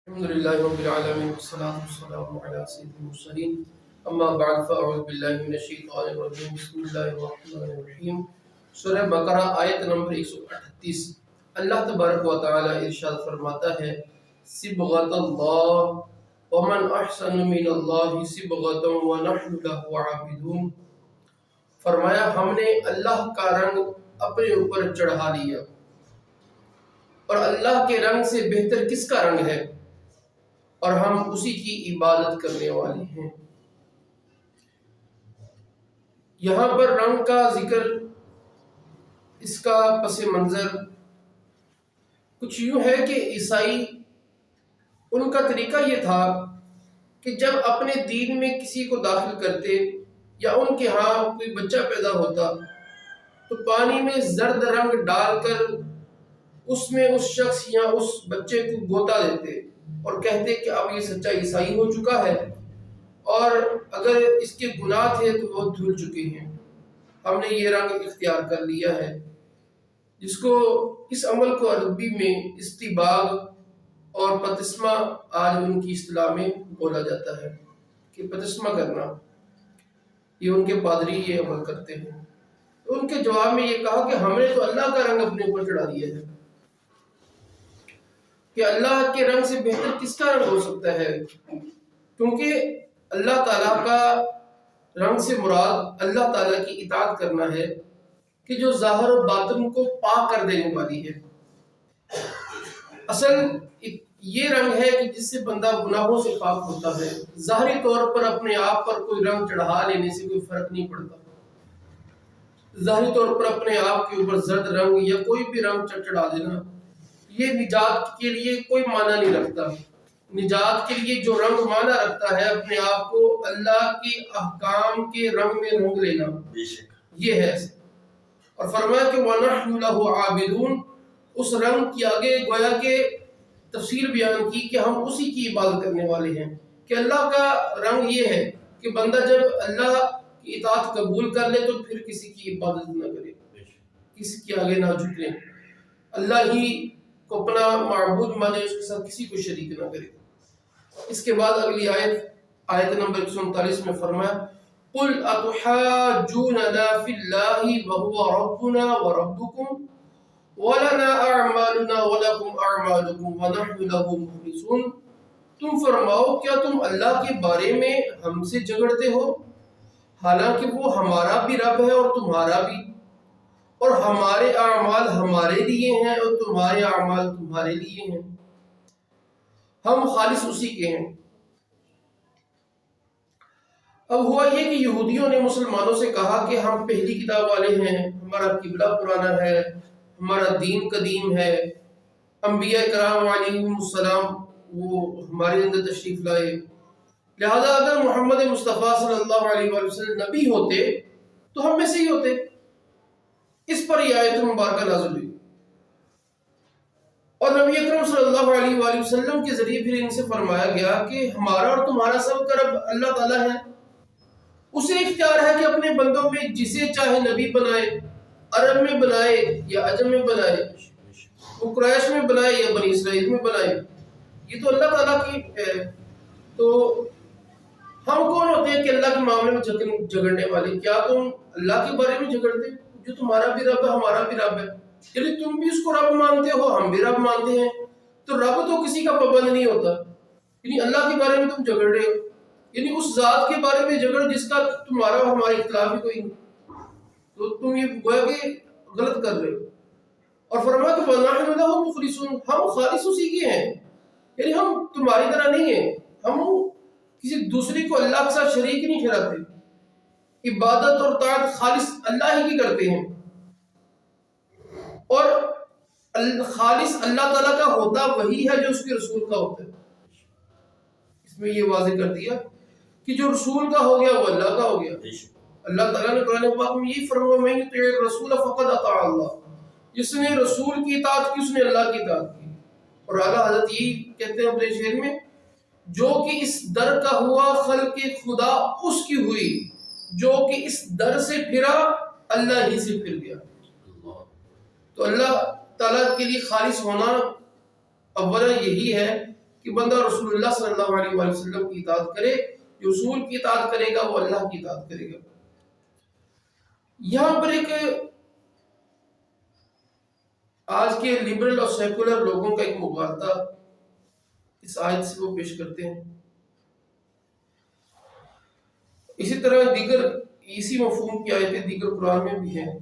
الحمد لله رب العالمين والصلاة والسلام على سيد المرسلين أما بعد فأعوذ بالله من الشيطان الرجيم بسم الله الرحمن الرحیم سورہ بقرہ آیت نمبر 138۔ اللہ تبارک و تعالی ارشاد فرماتا ہے صبغۃ اللہ ومن احسن من اللہ صبغۃ ونحن له عابدون۔ فرمایا ہم نے اللہ کا رنگ اپنے اوپر چڑھا لیا، اور اللہ کے رنگ سے بہتر کس کا رنگ ہے، اور ہم اسی کی عبادت کرنے والے ہیں۔ یہاں پر رنگ کا ذکر، اس کا پس منظر کچھ یوں ہے کہ عیسائی، ان کا طریقہ یہ تھا کہ جب اپنے دین میں کسی کو داخل کرتے یا ان کے ہاں کوئی بچہ پیدا ہوتا تو پانی میں زرد رنگ ڈال کر اس میں اس شخص یا اس بچے کو گوتا دیتے اور کہتے کہ اب یہ سچا عیسائی ہو چکا ہے، اور اگر اس کے گناہ تھے تو وہ دھل چکے ہیں، ہم نے یہ رنگ اختیار کر لیا ہے، جس کو اس عمل کو عربی میں استباغ اور پتسمہ آج ان کی اصطلاح میں بولا جاتا ہے کہ پتسمہ کرنا، یہ ان کے پادری یہ عمل کرتے ہیں۔ تو ان کے جواب میں یہ کہا کہ ہم نے تو اللہ کا رنگ اپنے اوپر چڑھا دیا ہے، کہ اللہ کے رنگ سے بہتر کس کا رنگ ہو سکتا ہے، کیونکہ اللہ تعالیٰ کا رنگ سے مراد اللہ تعالیٰ کی اطاعت کرنا ہے کہ جو ظاہر و باطن کو پاک کر دینے والی ہے۔ اصل یہ رنگ ہے کہ جس سے بندہ گناہوں سے پاک ہوتا ہے۔ ظاہری طور پر اپنے آپ پر کوئی رنگ چڑھا لینے سے کوئی فرق نہیں پڑتا، ظاہری طور پر اپنے آپ کے اوپر زرد رنگ یا کوئی بھی رنگ چڑھا دینا یہ نجات کے لیے کوئی معنی نہیں رکھتا۔ نجات کے لیے جو رنگ معنی رکھتا ہے اپنے آپ کو اللہ کے احکام کے رنگ میں رنگ لینا، یہ ہے۔ اور فرمایا کہ وَنَحْنُ لَهُ عَابِدُونَ، اس رنگ کی آگے گویا کہ تفصیل بیان کی کہ ہم اسی کی عبادت کرنے والے ہیں، کہ اللہ کا رنگ یہ ہے کہ بندہ جب اللہ کی اطاعت قبول کر لے تو پھر کسی کی عبادت نہ کرے، کسی کے آگے نہ جھکے، اللہ ہی کو اپنا معبود مانے، اس کے ساتھ کسی کو شریک نہ کرے۔ اس کے بعد اگلی آیت نمبر 139 میں فرمایا قُلْ أَتُحَاجُّونَنَا فِي اللَّهِ وَهُوَ رَبُّنَا وَرَبُّكُمْ وَلَنَا أَعْمَالُنَا وَلَكُمْ أَعْمَالُكُمْ وَنَحْنُ لَهُ مُخْلِصُونَ۔ تم فرماؤ کیا تم اللہ کے بارے میں ہم سے جھگڑتے ہو، حالانکہ وہ ہمارا بھی رب ہے اور تمہارا بھی، اور ہمارے اعمال ہمارے لیے ہیں اور تمہارے اعمال تمہارے لیے ہیں، ہم خالص اسی کے ہیں۔ اب ہوا یہ کہ یہودیوں نے مسلمانوں سے کہا کہ ہم پہلی کتاب والے ہیں، ہمارا قبلہ پرانا ہے، ہمارا دین قدیم ہے، انبیاء کرام علیہم السلام وہ ہمارے اندر تشریف لائے، لہذا اگر محمد مصطفیٰ صلی اللہ علیہ وآلہ وسلم نبی ہوتے تو ہم میں سے ہی ہوتے۔ اس پر یہ آیت مبارکہ نازل ہوئی، اور نبی اکرم صلی اللہ علیہ وآلہ وسلم کے ذریعے پھر ان سے فرمایا گیا کہ ہمارا اور تمہارا سب کا رب اللہ تعالیٰ ہے، اسے اختیار ہے کہ اپنے بندوں میں جسے چاہے نبی بنائے، عرب میں بنائے یا عجم میں بنائے، وہ قریش میں بنائے یا بنی اسرائیل میں بنائے، یہ تو اللہ تعالیٰ کی ہے۔ تو ہم کون ہوتے ہیں کہ اللہ کے معاملے میں جھگڑنے والے؟ کیا تم اللہ کے بارے میں جھگڑتے؟ جو تمہارا بھی رب ہے ہمارا بھی رب ہے، یعنی تم بھی اس کو رب مانتے ہو، ہم بھی رب مانتے ہیں، تو رب تو کسی کا پابند نہیں ہوتا، یعنی اللہ کے بارے میں تم جھگڑ رہے ہو، یعنی اس ذات کے بارے میں جھگڑ جس کا تمہارا اور ہمارا اختلاف ہی کوئی نہیں، تو تم یہ گویا کہ غلط کر رہے ہو۔ اور فرمایا کہ وَنَحْنُ لَهُ مُخْلِصُونَ، ہم خالص اسی کے ہیں، یعنی ہم تمہاری طرح نہیں ہیں، ہم کسی دوسری کو اللہ کے ساتھ شریک نہیں ٹھہراتے، عبادت اور طاعت خالص اللہ ہی کی کرتے ہیں، اور خالص اللہ تعالیٰ کا ہوتا وہی ہے جو اس کے رسول کا ہوتا ہے۔ اس میں یہ واضح کر دیا کہ جو رسول کا ہو گیا وہ اللہ کا ہو گیا۔ اللہ تعالیٰ نے قرآن پاک میں یہی فرمایا مَن یُطِعِ الرَّسُولَ فَقَدْ أَطَاعَ اللَّهَ، جس نے رسول کی اطاعت کی اس نے اللہ کی اطاعت کی۔ اور اعلیٰ حضرت یہی کہتے ہیں اپنے شعر میں جو کہ اس در کا ہوا خلق خدا اس کی ہوئی، جو کہ اس در سے پھرا اللہ ہی سے پھر گیا۔ تو اللہ تعالیٰ کے لیے خالص ہونا اولا یہی ہے کہ بندہ رسول اللہ صلی اللہ علیہ وآلہ وسلم کی اطاعت کرے، جو رسول کی اطاعت کرے گا وہ اللہ کی اطاعت کرے گا۔ یہاں پر ایک آج کے لبرل اور سیکولر لوگوں کا ایک مغالطہ اس آیت سے وہ پیش کرتے ہیں۔ اسی طرح دیگر اسی مفہوم کی آیتیں دیگر قرآن میں بھی ہیں۔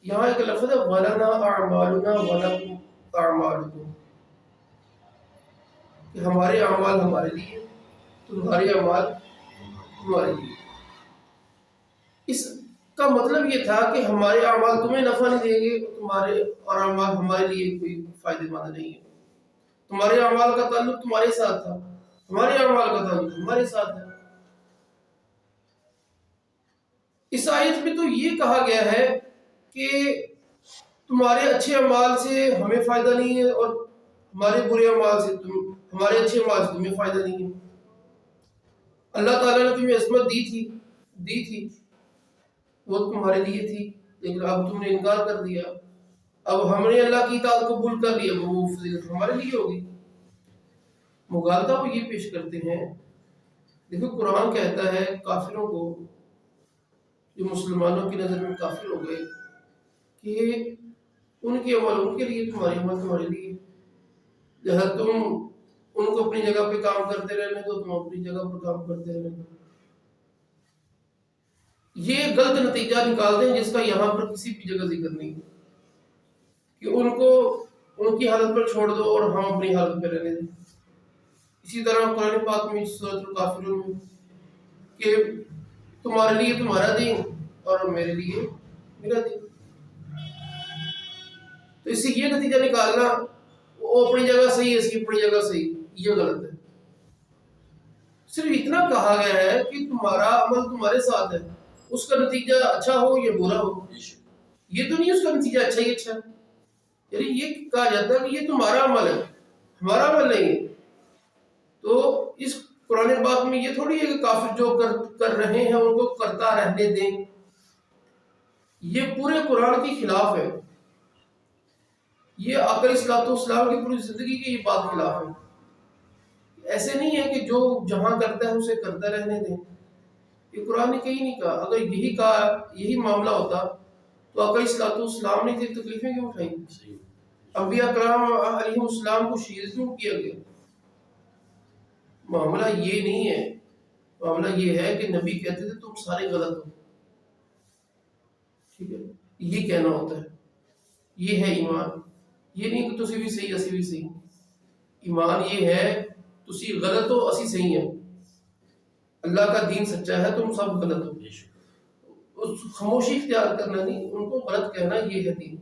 یہاں ایک لفظ ہے وَلَنَا أَعْمَالُنَا وَلَكُمْ أَعْمَالُكُمْ، کہ ہمارے اعمال ہمارے لیے، تمہارے اعمال تمہارے لیے۔ اس کا مطلب یہ تھا کہ ہمارے اعمال تمہیں نفع نہیں دیں گے، تمہارے اور اعمال ہمارے لیے کوئی فائدہ مند نہیں ہے۔ تمہارے اعمال کا تعلق تمہارے ساتھ تھا، ہمارے اعمال کا تعلق ہمارے ساتھ ہے۔ اس آیت میں تو یہ کہا گیا ہے کہ تمہارے اچھے اعمال سے ہمیں فائدہ نہیں ہے، اور ہمارے برے اعمال سے ہمارے اچھے اعمال سے تمہیں فائدہ نہیں ہے۔ اللہ تعالیٰ نے تمہیں عصمت دی تھی وہ تمہارے لیے تھی، لیکن اب تم نے انکار کر دیا، اب ہم نے اللہ کی اطاعت قبول کر لیا، وہ فضیلت ہمارے لیے ہوگی۔ مغالطہ وہ یہ پیش کرتے ہیں، دیکھو قرآن کہتا ہے کافروں کو، جو مسلمانوں کی نظر میں کافر ہو گئے، کہ ان کے عمل ان کے لیے، تمہارے عمل تمہارے لیے، جہاں تم ان کو اپنی جگہ پہ کام کرتے رہنے دو، تم اپنی جگہ پر کام کرتے رہنے دو۔ یہ غلط نتیجہ نکالتے ہیں جس کا یہاں پر کسی بھی جگہ ذکر نہیں ہے، کہ ان کو ان کی حالت پر چھوڑ دو اور ہم اپنی حالت پہ رہنے دیں۔ اسی طرح قرآن پاک میں سورۃ الکافرون میں کہ تمہارے لیے تمہارا دین اور میرے لیے میرا دین۔ تو اس سے یہ نتیجہ نکالنا وہ اپنی جگہ صحیح ہے، اس کی اپنی جگہ صحیح، یہ غلط ہے۔ صرف اتنا کہا گیا ہے کہ تمہارا عمل تمہارے ساتھ ہے، اس کا نتیجہ اچھا ہو یا برا ہو، یہ تو نہیں اس کا نتیجہ اچھا ہی اچھا ہے۔ یعنی یہ کہا جاتا ہے کہ یہ تمہارا عمل ہے، ہمارا عمل نہیں ہے۔ تو اس قرآن پاک میں یہ تھوڑی ہے کہ کافر جو کر رہے ہیں ان کو کرتا رہنے دیں، یہ پورے قرآن کے خلاف ہے، یہ آقا صلی اسلام کی پوری زندگی کی یہ بات خلاف ہے۔ ایسے نہیں ہے کہ جو جہاں کرتا ہے اسے کرتا رہنے دیں، یہ قرآن نے کہیں نہیں کہا۔ اگر یہی کہا، یہی معاملہ ہوتا تو آقا صلی اسلام نے اتنی تکلیفیں کیوں اٹھائیں؟ انبیاء کرام علیہ السلام کو شہید کیوں کیا گیا؟ معاملہ یہ نہیں ہے، معاملہ یہ ہے کہ نبی کہتے تھے تم سارے غلط ہو، ٹھیک ہے، یہ کہنا ہوتا ہے۔ یہ ہے ایمان، یہ نہیں کہ تسی بھی صحیح اسی بھی صحیح۔ ایمان یہ ہے تسی غلط ہو اسی صحیح ہیں، اللہ کا دین سچا ہے تم سب غلط ہو، خاموشی اختیار کرنا نہیں، ان کو غلط کہنا، یہ ہے دین۔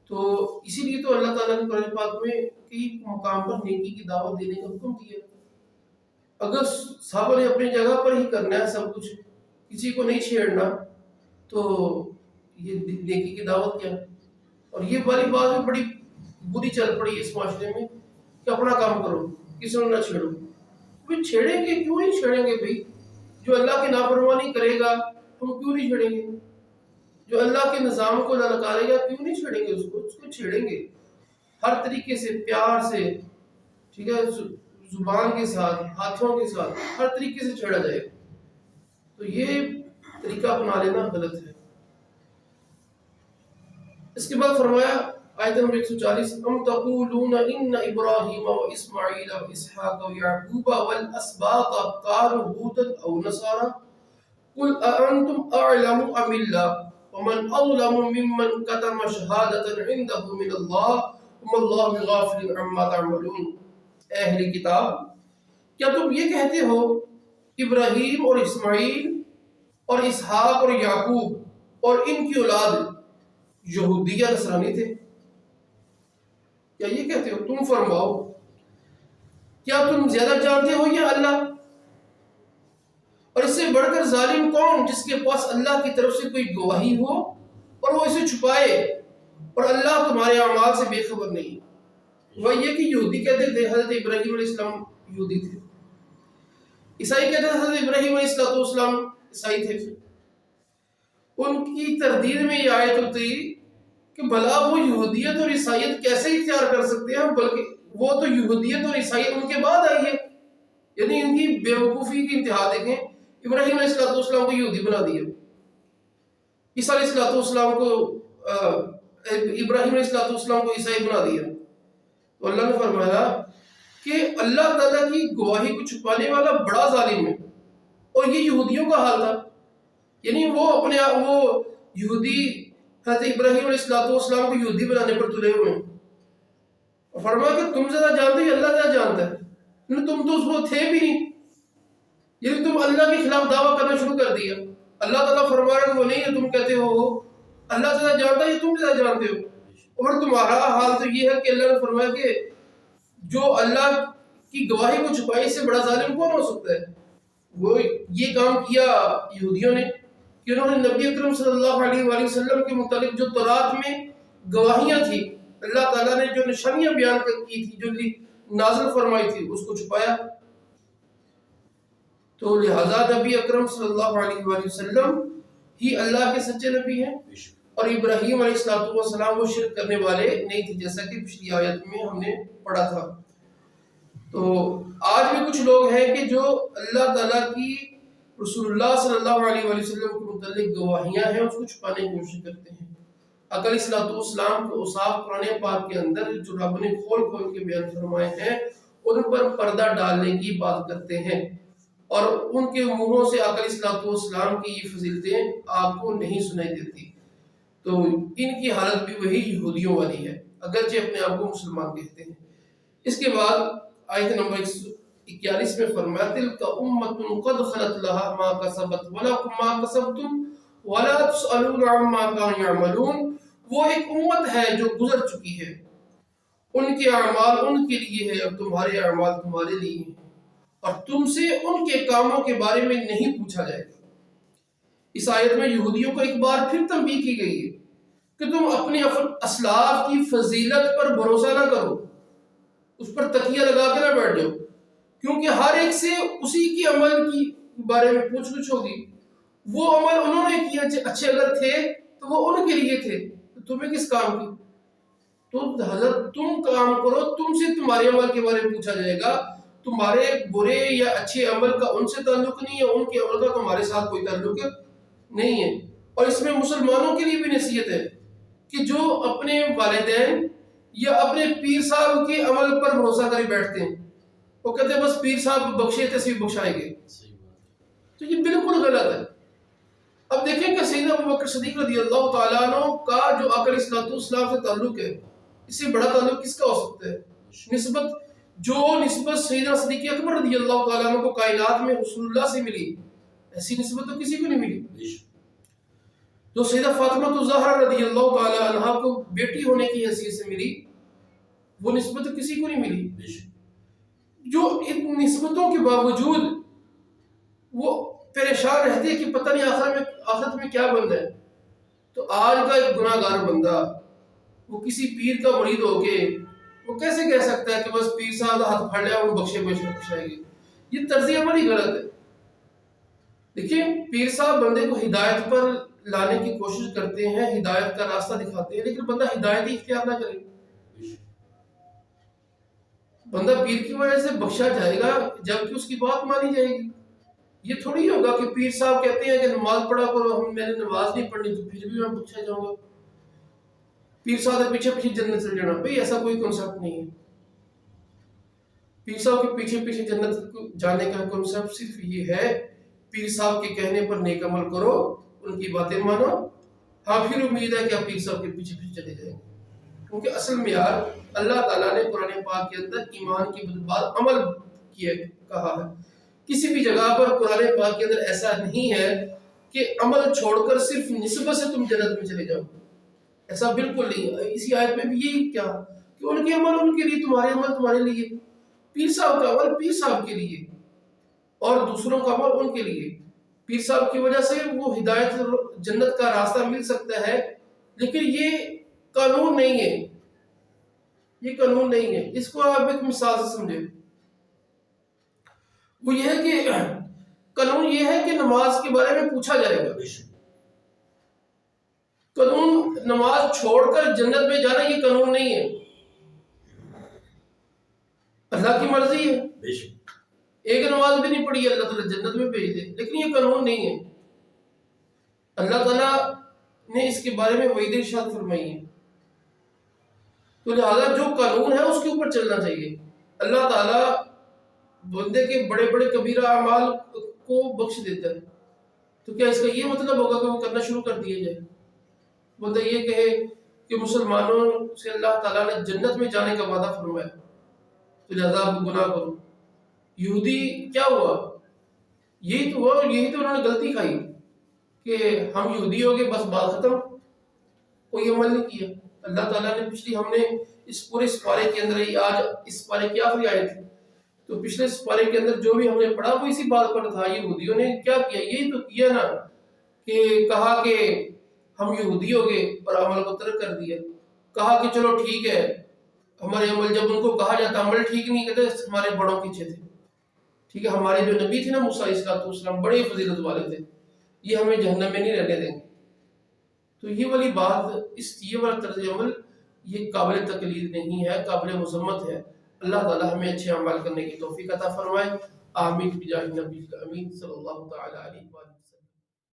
تو اسی لیے تو اللہ تعالیٰ نے قرآن پاک میں کئی مقام پر نیکی کی دعوت دینے کا حکم دیا۔ اگر صحابہ نے اپنی جگہ پر ہی کرنا ہے سب کچھ، کسی کو نہیں چھیڑنا، تو یہ نیکی کی دعوت کیا ہے؟ اور یہ والی بات بھی بڑی بری چل پڑی اس معاشرے میں کہ اپنا کام کرو، کسی نے نہ چھیڑو۔ وہ چھیڑیں گے، کیوں نہیں چھیڑیں گے بھائی؟ جو اللہ کی نافرمانی کرے گا ہم کیوں نہیں چھیڑیں گے؟ جو اللہ کے نظام کو للکارے گا کیوں نہیں چھیڑیں گے؟ اس کو چھیڑیں گے ہر طریقے سے، پیار سے، ٹھیک ہے، زبان کے ساتھ، ہاتھوں کے ساتھ، ہر طریقے سے چھیڑا جائے گا۔ تو یہ طریقہ اپنا لینا غلط ہے۔ اس کے بعد فرمایا آیت نمبر 140 ام تقولون ان ابراہیم و اسماعیل و اسحاق و یعقوب والاسباط كانوا هودا او نصارى قل اانتم اعلم ام اللہ ومن اظلم ممن كتم شهادة عنده من اللہ وما اللہ بغافل عما تعملون۔ اے اہل کتاب، کیا تم یہ کہتے ہو ابراہیم اور اسماعیل اور اسحاق اور یعقوب اور ان کی اولاد یہودی یا نصرانی تھے؟ کیا یہ کہتے ہو؟ تم فرماؤ کیا تم زیادہ جانتے ہو یا اللہ؟ اور اس سے بڑھ کر ظالم کون جس کے پاس اللہ کی طرف سے کوئی گواہی ہو اور وہ اسے چھپائے اور اللہ تمہارے اعمال سے بے خبر نہیں؟ وہ یہ کہ یہودی کہتے تھے حضرت ابراہیم علیہ السلام یہودی تھے، عیسائی کہتے تھے حضرت ابراہیم علیہ السلام عیسائی تھے۔ ان کی تردید میں یہ آیت ہوتی کہ بھلا وہ یہودیت اور عیسائیت کیسے اختیار کر سکتے ہیں، بلکہ وہ تو یہودیت اور عیسائیت ان کے بعد آئی ہے. یعنی ان کی بیوقوفی کی انتہا دیکھیں. ابراہیم علیہ السلام کو یہودی بنا دیا, عیسیٰ علیہ السلام کو ابراہیم علیہ السلام کو عیسائی بنا دیا. تو اللہ نے فرمایا کہ اللہ تعالیٰ کی گواہی کو چھپانے والا بڑا ظالم ہے. اور یہ یہودیوں کا حال تھا. یعنی وہ اپنے آپ وہ یہودی حضرت ابراہیم علیہ السلام کو یہودی بنانے پر تلے ہوئے ہیں. اور فرمایا کہ تم زیادہ جانتے ہیں اللہ زیادہ جانتا ہے, تم تو اس کو تھے بھی نہیں. یعنی تم اللہ کے خلاف دعویٰ کرنا شروع کر دیا. اللہ تعالیٰ فرما رہا ہے وہ نہیں ہے, تم کہتے ہو اللہ زیادہ جانتا ہے, تم زیادہ جانتے ہو. اور تمہارا حال تو یہ ہے کہ اللہ نے فرمایا کہ جو اللہ کی گواہی کو چھپائے اس سے بڑا ظالم کون ہو سکتا ہے. وہ یہ کام کیا یہودیوں نے کہ انہوں نے نبی اکرم صلی اللہ علیہ وآلہ وسلم کے متعلق جو تورات میں گواہیاں تھی, اللہ تعالیٰ نے جو نشانیاں بیان کی تھی, جو نازل فرمائی تھی, اس کو چھپایا. تو لہذا نبی اکرم صلی اللہ علیہ وآلہ وسلم ہی اللہ کے سچے نبی ہیں, اور ابراہیم علیہ السلام وہ شرک کرنے والے نہیں تھے, جیسا کہ پچھلی آیت میں ہم نے پڑھا تھا. تو آج بھی کچھ لوگ ہیں کہ جو اللہ تعالیٰ کی رسول اللہ صلی اللہ علیہ وآلہ وسلم کے متعلق گواہیاں ہیں اس کو چھپانے کی کوشش کرتے ہیں. آقا علیہ السلام کو اوصاف قرآن پاک کے اندر جو رب نے کھول کھول کے بیان فرمائے ہیں ان پر پردہ ڈالنے کی بات کرتے ہیں, اور ان کے منہوں سے آقا علیہ السلام کی یہ فضیلتیں آپ کو نہیں سنائی دیتی. تو ان کی حالت بھی وہی یہودیوں والی ہے, اگرچہ اپنے آپ کو مسلمان کہتے ہیں. اس کے بعد آیت نمبر 41 میں فرمایا تلک امۃ قد خلت لها ما کسبت ولکم ما کسبتم ولا تسألون عما كانوا يعملون. وہ ایک امت ہے جو گزر چکی ہے, ان کے اعمال ان کے لیے ہے اور تمہارے اعمال تمہارے لیے ہیں, اور تم سے ان کے کاموں کے بارے میں نہیں پوچھا جائے گا. اس آیت میں یہودیوں کو ایک بار پھر تنبیہ کی گئی ہے کہ تم اپنے اسلاف کی فضیلت پر بھروسہ نہ کرو, اس پر تکیہ لگا کے نہ بیٹھ جاؤ, کیونکہ ہر ایک سے اسی کی عمل کی بارے میں پوچھ گچھ ہوگی. وہ عمل انہوں نے کیا اچھے اگر تھے تو وہ ان کے لیے تھے, تو تمہیں کس کام کی. تو حضرت تم کام کرو, تم سے تمہارے عمل کے بارے میں پوچھا جائے گا. تمہارے برے یا اچھے عمل کا ان سے تعلق نہیں ہے, ان کے عمل کا تمہارے ساتھ کوئی تعلق نہیں ہے. اور اس میں مسلمانوں کے لیے بھی نصیحت ہے کہ جو اپنے والدین یا اپنے پیر صاحب کے عمل پر بھروسہ کرے بیٹھتے ہیں, وہ کہتے ہیں بس پیر صاحب بخشے تھے صرف بخشائیں گے, تو یہ بالکل غلط ہے. اب دیکھیں کہ سیدنا ابوبکر صدیق رضی اللہ تعالیٰ عنہ کا جو آقا علیہ السلام سے تعلق ہے, اس سے بڑا تعلق کس کا ہو سکتا ہے. نسبت سیدنا صدیق اکبر رضی اللہ تعالیٰ عنہ کو کائنات میں رسول اللہ سے ملی, ایسی نسبت تو کسی کو نہیں ملی. جو سیدہ فاطمہ الزہرا رضی اللہ تعالیٰ عنہ کو بیٹی ہونے کی حیثیت سے ملی, وہ نسبت تو کسی کو نہیں ملی. جو ان نسبتوں کے باوجود وہ پریشان رہتے ہیں کہ پتہ نہیں آخرت میں کیا بننا ہے. تو آج کا ایک گناہ گار بندہ وہ کسی پیر کا مرید ہو کے وہ کیسے کہہ سکتا ہے کہ بس پیر صاحب ہاتھ پھاڑ لیا وہ بخشے بخشائیں گے. یہ طرز عمل ہی غلط ہے. دیکھیں پیر صاحب بندے کو ہدایت پر لانے کی کوشش کرتے ہیں, ہدایت کا راستہ دکھاتے ہیں, لیکن بندہ ہدایت ہی اختیار نہ کرے. بندہ پیر کی وجہ سے بخشا جائے گا جبکہ اس کی بات مانی جائے گی. یہ تھوڑی ہوگا کہ پیر صاحب کہتے ہیں کہ نماز پڑھا کرو, میں نے نماز نہیں پڑھنی تو پھر بھی میں بخشا جاؤں گا. پیر صاحب کے پیچھے پیچھے جنت چل جانا, بھئی ایسا کوئی کنسپٹ نہیں ہے. پیر صاحب کے پیچھے پیچھے جنت جانے کا کنسپٹ صرف یہ ہے پیر صاحب کے کہنے پر نیک عمل کرو, ان کی باتیں مانو, ہاں پھر امید ہے کہ آپ پیر صاحب کے پیچھے پیچھے چلے جائیں گے. کیونکہ اصل معیار اللہ تعالیٰ نے قرآن پاک کے اندر ایمان کی بعد عمل کیا کہا ہے. کسی بھی جگہ پر قرآن پاک کے اندر ایسا نہیں ہے کہ عمل چھوڑ کر صرف نسبت سے تم جنت میں چلے جاؤ, ایسا بالکل نہیں. اسی آیت میں بھی یہی کیا کہ ان کے عمل ان کے لیے, تمہارے عمل تمہارے لیے. پیر صاحب کا عمل پیر صاحب کے لیے اور دوسروں کا عمل ان کے لیے. پیر صاحب کی وجہ سے وہ ہدایت جنت کا راستہ مل سکتا ہے, لیکن یہ قانون نہیں ہے. یہ قانون نہیں ہے. اس کو آپ ایک مثال سے سمجھیں. وہ یہ ہے کہ قانون یہ ہے کہ نماز کے بارے میں پوچھا جائے گا. قانون نماز چھوڑ کر جنت میں جانا یہ قانون نہیں ہے. اللہ کی مرضی ہے، بے شک ایک نماز بھی نہیں پڑھی ہے اللہ تعالیٰ جنت میں بھیج دے، لیکن یہ قانون نہیں ہے۔ اللہ تعالیٰ نے اس کے بارے میں وعید ارشاد فرمائی ہے، تو لہذا جو قانون ہے اس کے اوپر چلنا چاہیے۔ اللہ تعالیٰ بندے کے بڑے بڑے کبیرہ اعمال کو بخش دیتا ہے، تو کیا اس کا یہ مطلب ہوگا کہ وہ کرنا شروع کر دیا جائے؟ بندہ یہ کہے کہ مسلمانوں سے اللہ تعالیٰ نے جنت میں جانے کا وعدہ فرمایا تو لہذا آپ گناہ کرو۔ یہودی کیا ہوا؟ یہی تو ہوا، یہی تو انہوں نے غلطی کھائی کہ ہم یہودی ہو گئے، بس بات ختم، کوئی عمل نہیں کیا۔ اللہ تعالیٰ نے پچھلی ہم نے اس پورے سپارے کے اندر ہی، آج اس سپارے کی آخری آیت تھی، تو پچھلے سپارے کے اندر جو بھی ہم نے پڑھا وہ اسی بات پر تھا۔ یہودیوں نے کیا کیا؟ یہی تو کیا نا کہ کہا کہ ہم یہودی ہو گئے اور عمل کو ترک کر دیا، کہا کہ چلو ٹھیک ہے ہمارے عمل، جب ان کو کہا جاتا عمل ٹھیک نہیں کہتے ہمارے بڑوں پیچھے تھے، ٹھیک ہے ہمارے جو نبی تھے نا موسیٰ علیہ السلام بڑے فضیلت والے تھے، یہ ہمیں جہنم میں نہیں رہنے دیں گے۔ تو یہ والی بات، یہ والا طرز عمل یہ قابل تقلید نہیں ہے، قابل مذمت ہے۔ اللہ تعالی ہمیں اچھے اعمال کرنے کی توفیق عطا فرمائے، آمین بجاہ نبی الامین صلی اللہ تعالی علیہ وسلم۔